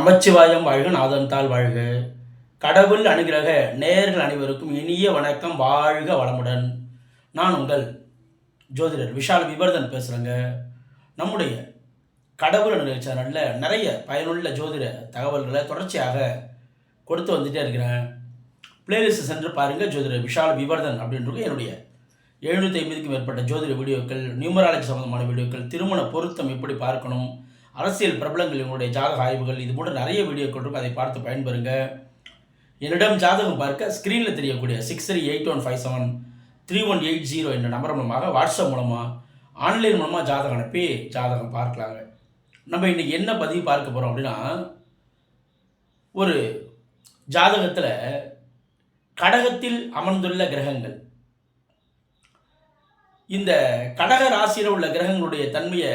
நமச்சிவாயம் வாழ்க, நாதன் தாள் வாழ்க. கடவுள் அனுகிரக நேயர்கள் அனைவருக்கும் இனிய வணக்கம். வாழ்க வளமுடன். நான் உங்கள் ஜோதிடர் விஷால் விவர்தன் பேசுகிறேங்க. நம்முடைய கடவுள் அனுகிரக சேனலில் நிறைய பயனுள்ள ஜோதிட தகவல்களை தொடர்ச்சியாக கொடுத்து வந்துகிட்டே இருக்கிறேன். பிளேலிஸ்ட் சென்று பாருங்கள். ஜோதிடர் விஷால் விவர்தன் அப்படின்றது என்னுடைய 750க்கும் மேற்பட்ட ஜோதிட வீடியோக்கள், நியூமராலஜி சம்பந்தமான வீடியோக்கள், திருமண பொருத்தம் எப்படி பார்க்கணும், அரசியல் பிரபலங்கள் இவங்களுடைய ஜாதக ஆய்வுகள், இது போன்ற நிறைய வீடியோக்கள் இருக்கும். அதை பார்த்து பயன்பெறுங்க. என்னிடம் ஜாதகம் பார்க்க ஸ்க்ரீனில் தெரியக்கூடிய 6381573180 என்ற நம்பர் மூலமாக, வாட்ஸ்அப் மூலமாக, ஆன்லைன் மூலமாக ஜாதகம் அனுப்பி ஜாதகம் பார்க்கலாங்க. நம்ம இன்றைக்கி என்ன பதிவு பார்க்க போகிறோம் அப்படின்னா, ஒரு ஜாதகத்தில் கடகத்தில் அமர்ந்துள்ள கிரகங்கள், இந்த கடக ராசியில் உள்ள கிரகங்களுடைய தன்மையை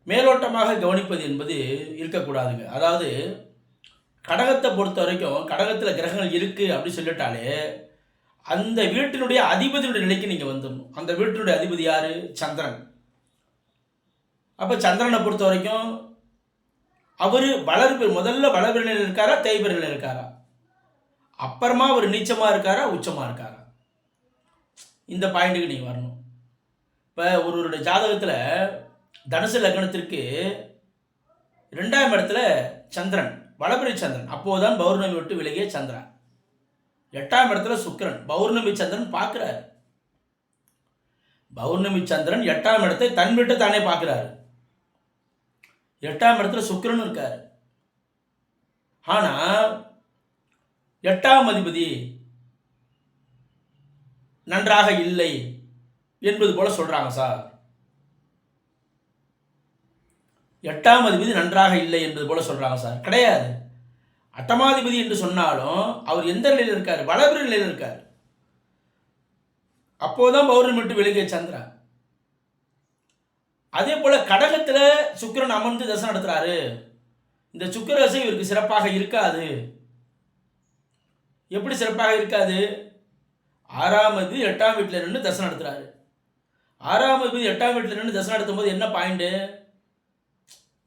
மேலோட்டமாக கவனிப்பது என்பது இருக்கக்கூடாதுங்க. அதாவது கடகத்தை பொறுத்த வரைக்கும், கடகத்தில் கிரகங்கள் இருக்குது அப்படின்னு சொல்லிட்டாலே அந்த வீட்டினுடைய அதிபதியுடைய நிலைக்கு நீங்கள் வந்துடணும். அந்த வீட்டினுடைய அதிபதி யார்? சந்திரன். அப்போ சந்திரனை பொறுத்த வரைக்கும் அவர் முதல்ல வளர்பிற நிலையில் இருக்காரா, தேய்பிற நிலையில் இருக்காரா, அப்புறமா அவர் நீச்சமாக இருக்காரா, உச்சமாக இருக்காரா, இந்த பாயிண்ட்டுக்கு நீங்கள் வரணும். இப்போ ஒருவருடைய ஜாதகத்தில் தனுசு லக்னத்திற்கு 2ஆம் இடத்துல சந்திரன், வளபிறை சந்திரன், அப்போதுதான் பௌர்ணமி விட்டு விலகிய சந்திரன். 8ஆம் இடத்துல சுக்கிரன், பௌர்ணமி சந்திரன் பார்க்குறாரு. பௌர்ணமி சந்திரன் 8ஆம் இடத்தை தன் வீட்டை தானே பார்க்குறாரு. 8ஆம் இடத்துல சுக்கிரன் இருக்கார். ஆனால் 8ஆம் அதிபதி நன்றாக இல்லை என்பது போல சொல்கிறாங்க சார். 8ஆம் அதிபதி நன்றாக இல்லை என்பது போல சொல்கிறாங்க சார். கிடையாது. அட்டமாதிபதி என்று சொன்னாலும் அவர் எந்த நிலையில் இருக்கார்? வளபிற நிலையில் இருக்கார். அப்போதான் பௌர்ணமி விட்டு விலகிய சந்திரன். அதே போல கடகத்தில் சுக்கிரன் அமர்ந்து தசை நடத்துறாரு. இந்த சுக்கிர தசை இவருக்கு சிறப்பாக இருக்காது. எப்படி சிறப்பாக இருக்காது? 6ஆம் அதிபதி 8ஆம் வீட்டில் நின்று தசை நடத்துறாரு. 6ஆம் அதிபதி 8ஆம் வீட்டில் நின்று தசை நடத்தும் போது என்ன பாயிண்ட்?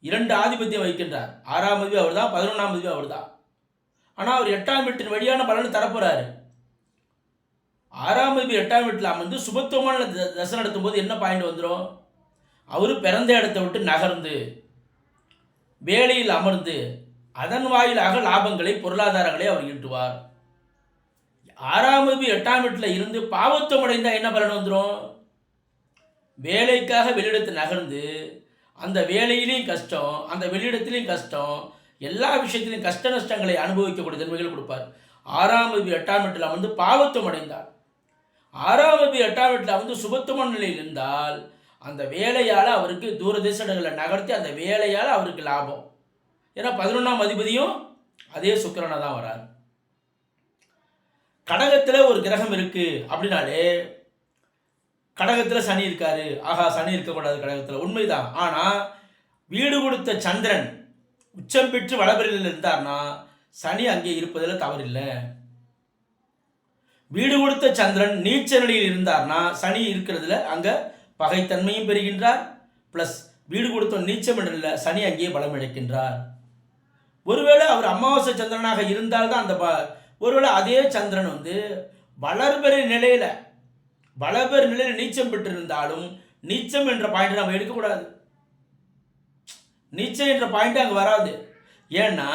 2 ஆதிபத்தியம் வைக்கின்றார். 6ஆம் அதிபதி அவர் தான், 11ஆம் அதிபதி அவர் தான். ஆனால் அவர் 8ஆம் வீட்டின் வழியான பலனை தரப்போறாரு. 6ஆம் அதிபதி 8ஆம் வீட்டில் அமர்ந்து சுபத்துவமான தசை நடத்தும் போது என்ன பாயிண்ட் வந்துடும்? அவர் பிறந்த இடத்தை விட்டு நகர்ந்து வேலையில் அமர்ந்து அதன் வாயிலாக லாபங்களை, பொருளாதாரங்களை அவர் ஈட்டுவார். 6ஆம் அதிபதி 8ஆம் வீட்டில் இருந்து பாவத்துவம் அடைந்தால் என்ன பலன் வந்துடும்? வேலைக்காக வெளியிடத்தை நகர்ந்து அந்த வேலையிலையும் கஷ்டம், அந்த வெளியிடத்திலையும் கஷ்டம், எல்லா விஷயத்திலையும் கஷ்ட நஷ்டங்களை அனுபவிக்கக்கூடிய தன்மைகள் கொடுப்பார். 6ஆம் அதிபதி 8ஆம் வீட்டில் வந்து பாவத்துவம் அடைந்தார். 6ஆம் அதிபதி 8ஆம் வீட்டில் வந்து சுபத்துவமான நிலையில் இருந்தால் அந்த வேலையால் அவருக்கு தூரதேசங்களை நகர்த்தி அந்த வேலையால் அவருக்கு லாபம். ஏன்னா 11ஆம் அதிபதியும் அதே சுக்கிரனை தான் வரார். கடகத்தில் ஒரு கிரகம் இருக்குது அப்படின்னாலே, கடகத்தில் சனி இருக்காரு, ஆகா சனி இருக்கக்கூடாது கடகத்தில், உண்மைதான். ஆனால் வீடு கொடுத்த சந்திரன் உச்சம் பெற்று வளபிறையில் இருந்தார்னா சனி அங்கே இருப்பதில் தவறில்லை. வீடு கொடுத்த சந்திரன் நீச்ச நிலையில் இருந்தார்னா சனி இருக்கிறதுல அங்கே பகைத்தன்மையும் பெறுகின்றார். ப்ளஸ் வீடு கொடுத்த நீச்சம் என்ற சனி அங்கே பலம் இழக்கின்றார். ஒருவேளை அவர் அமாவாசை சந்திரனாக இருந்தால்தான் அந்த ஒருவேளை அதே சந்திரன் வந்து வளர்பெற நிலையில் நீச்சம் பெற்றிருந்தாலும் நீச்சம் என்ற பாயிண்ட் நம்ம எடுக்கக்கூடாது. நீச்சம் என்ற பாயிண்ட் அங்கே வராது. ஏன்னா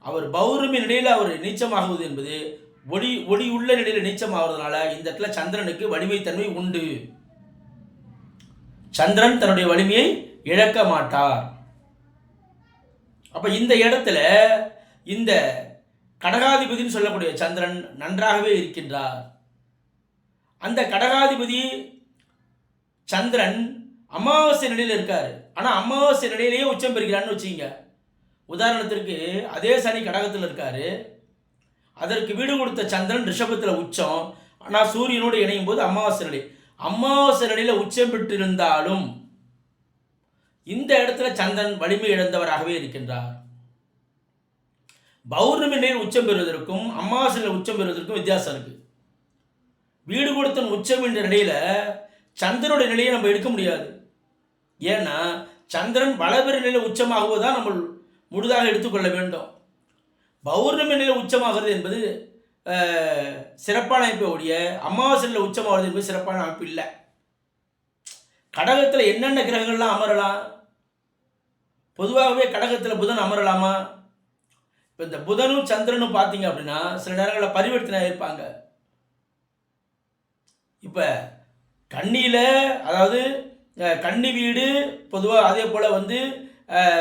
அவர் பௌர்ணமி நிலையில் அவர் நீச்சமாகுவது என்பது ஒளி உள்ள நிலையில் நீச்சமாகிறதுனால இந்த இடத்துல சந்திரனுக்கு வலிமைத்தன்மை உண்டு. சந்திரன் தன்னுடைய வலிமையை இழக்க மாட்டார். அப்போ இந்த இடத்துல இந்த கடகாதிபதினு சொல்லக்கூடிய சந்திரன் நன்றாகவே இருக்கின்றார். அந்த கடகாதிபதி சந்திரன் அமாவாசை நிலையில் இருக்கார். ஆனால் அமாவாசை நிலையிலேயே உச்சம் பெறுகிறான்னு வச்சுங்க. உதாரணத்திற்கு அதே சனி கடகத்தில் இருக்கார். அதற்கு வீடு கொடுத்த சந்திரன் ரிஷபத்தில் உச்சம். ஆனால் சூரியனோடு இணையும் போது அமாவாசை நிலையில் உச்சம் பெற்றிருந்தாலும் இந்த இடத்துல சந்திரன் வலிமை இழந்தவராகவே இருக்கின்றார். பௌர்ணமி நிலையில் உச்சம் பெறுவதற்கும் அமாவாசை நிலையில் உச்சம் பெறுவதற்கும் வித்தியாசம் இருக்குது. வீடு கொடுத்த உச்சம் என்ற நிலையில் சந்திரனுடைய நிலையை நம்ம எடுக்க முடியாது. ஏன்னா சந்திரன் வளபிற நிலையில் உச்சமாகுவதுதான் நம்ம முழுதாக எடுத்துக்கொள்ள வேண்டும். பௌர்ணமி நிலையில் உச்சமாகிறது என்பது சிறப்பான அமைப்பு ஒழிய அமாவாசை நிலையில் உச்சமாகிறது என்பது சிறப்பான அமைப்பு இல்லை. கடகத்தில் என்னென்ன கிரகங்கள்லாம் அமரலாம்? பொதுவாகவே கடகத்தில் புதன் அமரலாமா? இப்போ இந்த புதனும் சந்திரனும் பார்த்தீங்க அப்படின்னா சில நேரங்களில் பரிவர்த்தனை இருப்பாங்க. இப்போ கன்னியில், அதாவது கன்னி வீடு பொதுவாக, அதே போல் வந்து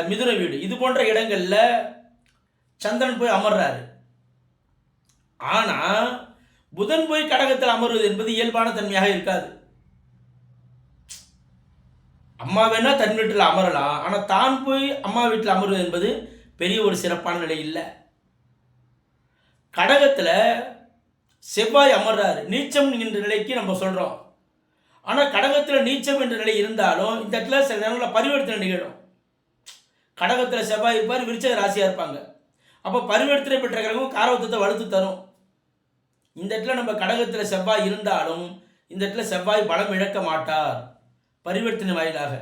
மிதுன வீடு, இது போன்ற இடங்களில் சந்திரன் போய் அமர்றாரு. ஆனால் புதன் போய் கடகத்தில் அமர்வது என்பது இயல்பான தன்மையாக இருக்காது. அம்மா வேணா தன் வீட்டில் அமரலாம், ஆனால் தான் போய் அம்மா வீட்டில் அமர்வது என்பது பெரிய ஒரு சிறப்பான நிலை இல்லை. கடகத்தில் செவ்வாய் அமர்றாரு, நீச்சம் என்ற நிலைக்கு நம்ம சொல்கிறோம். ஆனால் கடகத்தில் நீச்சம் என்ற நிலை இருந்தாலும் இந்த இடத்துல சில நேரங்களில் பரிவர்த்தனை நிகழும். கடகத்தில் செவ்வாய் இருப்பார், விருச்சிக ராசியாக இருப்பாங்க. அப்போ பரிவர்த்தனை பெற்ற கிரகம் காரவத்தத்தை வலுத்து தரும். இந்த இடத்துல நம்ம கடகத்தில் செவ்வாய் இருந்தாலும் இந்த இடத்துல செவ்வாய் பலம் இழக்க மாட்டார் பரிவர்த்தனை வாயிலாக.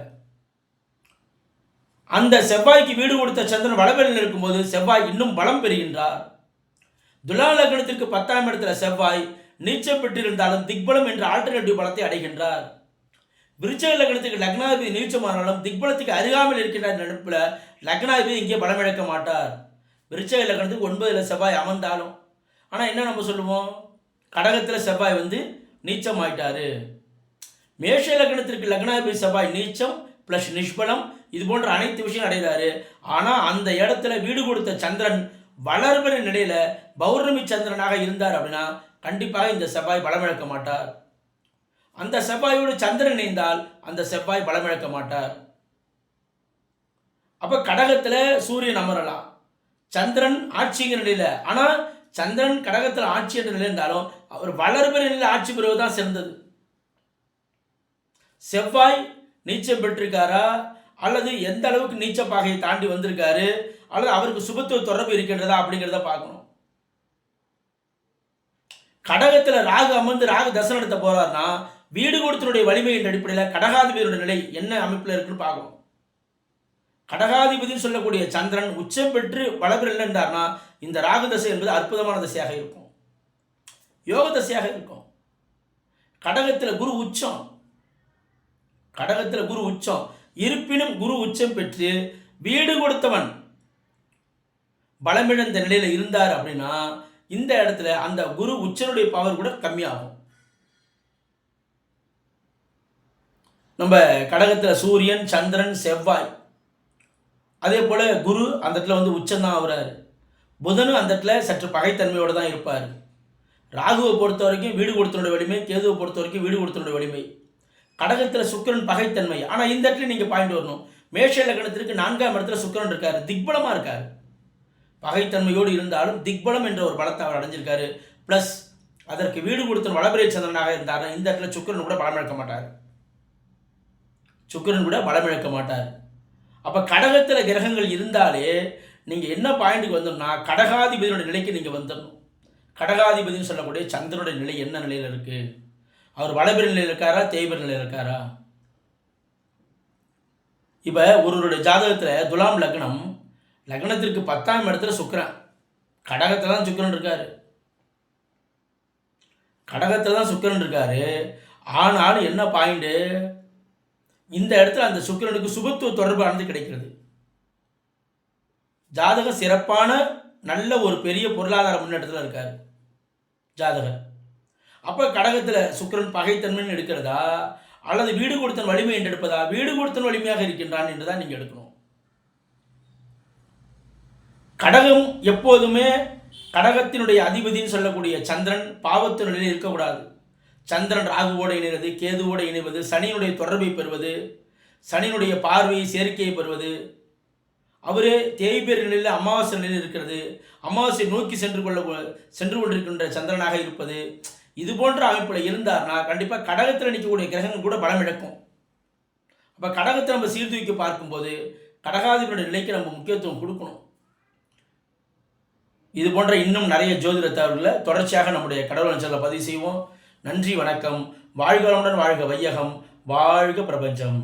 அந்த செவ்வாய்க்கு வீடு கொடுத்த சந்திரன் வளவெளியில் இருக்கும்போது செவ்வாய் இன்னும் பலம் பெறுகின்றார். துலா லக்னத்திற்கு 10ஆம் இடத்துல செவ்வாய் நீச்சம் பெற்றிருந்தாலும் திக்பலம் என்ற ஆல்டர்னேட்டிவ் பலத்தை அடைகின்றார். விருச்சிக லக்னத்துக்கு லக்னாதிபதி நீச்சமானாலும் திக்பலத்துக்கு அருகாமல் இருக்கின்ற நினைப்பில் லக்னாதிபதி இங்கே பலம் இழக்க மாட்டார். விருச்சிக லக்னத்துக்கு 9ல் செவ்வாய் அமர்ந்தாலும். ஆனால் என்ன நம்ம சொல்லுவோம்? கடகத்தில் செவ்வாய் வந்து நீச்சம் ஆயிட்டாரு. மேஷ லக்னத்திற்கு லக்னாதிபதி செவ்வாய் நீச்சம் ப்ளஸ் நிஷ்பலம் இது போன்ற அனைத்து விஷயம் அடைகிறாரு. ஆனால் அந்த இடத்துல வீடு கொடுத்த சந்திரன் வளர்பிற நிலையில பௌர்ணமி சந்திரனாக இருந்தார் அப்படின்னா கண்டிப்பாக இந்த செவ்வாய் பலமிழக்க மாட்டார். அந்த செவ்வாயோடு சந்திரன் இணைந்தால் அந்த செவ்வாய் பலமிழக்க மாட்டார். அப்ப கடகத்தில் சூரியன் அமரலாம், சந்திரன் ஆட்சிங்கிற நிலையில. ஆனால் சந்திரன் கடகத்தில் ஆட்சி என்ற நிலை இருந்தாலும் அவர் வளர்பிற நிலையில் ஆட்சி பெறுவதுதான் சிறந்தது. செவ்வாய் நீச்சம் பெற்றிருக்காரா, அல்லது எந்த அளவுக்கு நீச்ச பாகையை தாண்டி வந்திருக்காரு, அல்லது அவருக்கு சுபத்துவ தொடர்பு இருக்கின்றதா அப்படிங்கிறத பார்க்கணும். கடகத்தில் ராகு அமர்ந்து ராகு தசை நடத்த போறாருன்னா வீடு கொடுத்தனுடைய வலிமையின் அடிப்படையில் கடகாதிபதியோட நிலை என்ன அமைப்பில் இருக்குன்னு பார்க்கணும். கடகாதிபதினு சொல்லக்கூடிய சந்திரன் உச்சம் பெற்று வளர்பில் இருந்தார்னா இந்த ராகு தசை என்பது அற்புதமான தசையாக இருக்கும், யோக தசையாக இருக்கும். கடகத்தில் குரு உச்சம், கடகத்தில் குரு உச்சம் இருப்பினும் குரு உச்சம் பெற்று வீடு கொடுத்தவன் பலமிழந்த நிலையில் இருந்தார் அப்படின்னா இந்த இடத்துல அந்த குரு உச்சனுடைய பவர் கூட கம்மியாகும். நம்ம கடகத்தில் சூரியன், சந்திரன், செவ்வாய், அதே போல் குரு அந்த இடத்துல வந்து உச்சம்தான் ஆகுறாரு. புதனும் அந்த இடத்துல சற்று பகைத்தன்மையோடு தான் இருப்பார். ராகுவை பொறுத்த வரைக்கும் வீடு கொடுத்தனுடைய வலிமை, கேதுவை பொறுத்த வரைக்கும் வீடு கொடுத்தனுடைய வலிமை. கடகத்தில் சுக்கிரன் பகைத்தன்மை. ஆனால் இந்த இடத்துல நீங்கள் பாயிண்ட் வரணும், மேஷ லக்னத்திற்கு 4ஆம் இடத்துல சுக்கிரன் இருக்கார், திக்பலமாக இருக்கார். பகைத்தன்மையோடு இருந்தாலும் திக்பலம் என்ற ஒரு பலத்தை அவர் அடைஞ்சிருக்காரு. ப்ளஸ் அதற்கு வீடு கொடுத்த வளபிரை சந்திரனாக இருந்தார். இந்த இடத்துல சுக்கிரன் கூட பலமிழக்க மாட்டார், சுக்கிரன் கூட பலமிழக்க மாட்டார். அப்போ கடகத்தில் கிரகங்கள் இருந்தாலே நீங்கள் என்ன பாயிண்ட்டுக்கு வந்தோம்னா கடகாதிபதியோட நிலைக்கு நீங்கள் வந்துடணும். கடகாதிபதினு சொல்லக்கூடிய சந்திரனுடைய நிலை என்ன நிலையில் இருக்குது? அவர் வளபிற நிலையில் இருக்காரா, தேய்பிற நிலையில் இருக்காரா? இப்போ ஒருவருடைய ஜாதகத்தில் துலாம் லக்னம், லக்னத்திற்கு 10ஆம் இடத்துல சுக்கிரன், கடகத்தில் தான் சுக்கிரன் இருக்காரு, கடகத்தில் தான் சுக்கிரன் இருக்காரு. ஆனாலும் என்ன பாயிண்ட்டு, இந்த இடத்துல அந்த சுக்கிரனுக்கு சுபத்துவ தொடர்பு ஆனது கிடைக்கிறது. ஜாதகம் சிறப்பான நல்ல ஒரு பெரிய பொருளாதார முன்னேற்றத்தில் இருக்கார் ஜாதகர். அப்போ கடகத்தில் சுக்கிரன் பகைத்தன்மைன்னு எடுக்கிறதா, அல்லது வீடு கொடுத்தன் வலிமை என்று எடுப்பதா? வீடு கொடுத்தன் வலிமையாக இருக்கின்றான் என்று தான் நீங்கள் எடுக்கணும். கடகம் எப்போதுமே கடகத்தினுடைய அதிபதினு சொல்லக்கூடிய சந்திரன் பாவத்து நிலையில் இருக்கக்கூடாது. சந்திரன் ராகுவோடு இணைவது, கேதுவோடு இணைவது, சனியினுடைய தொடர்பை பெறுவது, சனியினுடைய பார்வையை சேர்க்கையை பெறுவது, அவரே தேய்பேர் நிலையில் அமாவாசை நிலையில் இருக்கிறது, அமாவாசை நோக்கி சென்று கொண்டிருக்கின்ற சந்திரனாக இருப்பது, இது போன்ற அமைப்பில் இருந்தார்னா கண்டிப்பாக கடகத்தில் நிற்கக்கூடிய கிரகங்கள் கூட பலம் இழக்கும். அப்போ கடகத்தை நம்ம சீர்தூக்கி பார்க்கும்போது கடகாதிபதியோட நிலைக்கு நம்ம முக்கியத்துவம் கொடுக்கணும். இது போன்ற இன்னும் நிறைய ஜோதிட தகவல்களை தொடர்ச்சியாக நம்முடைய கடவுள் சேனலில் பதிவு செய்வோம். நன்றி, வணக்கம். வாழ்க வளமுடன், வாழ்க வையகம், வாழ்க பிரபஞ்சம்.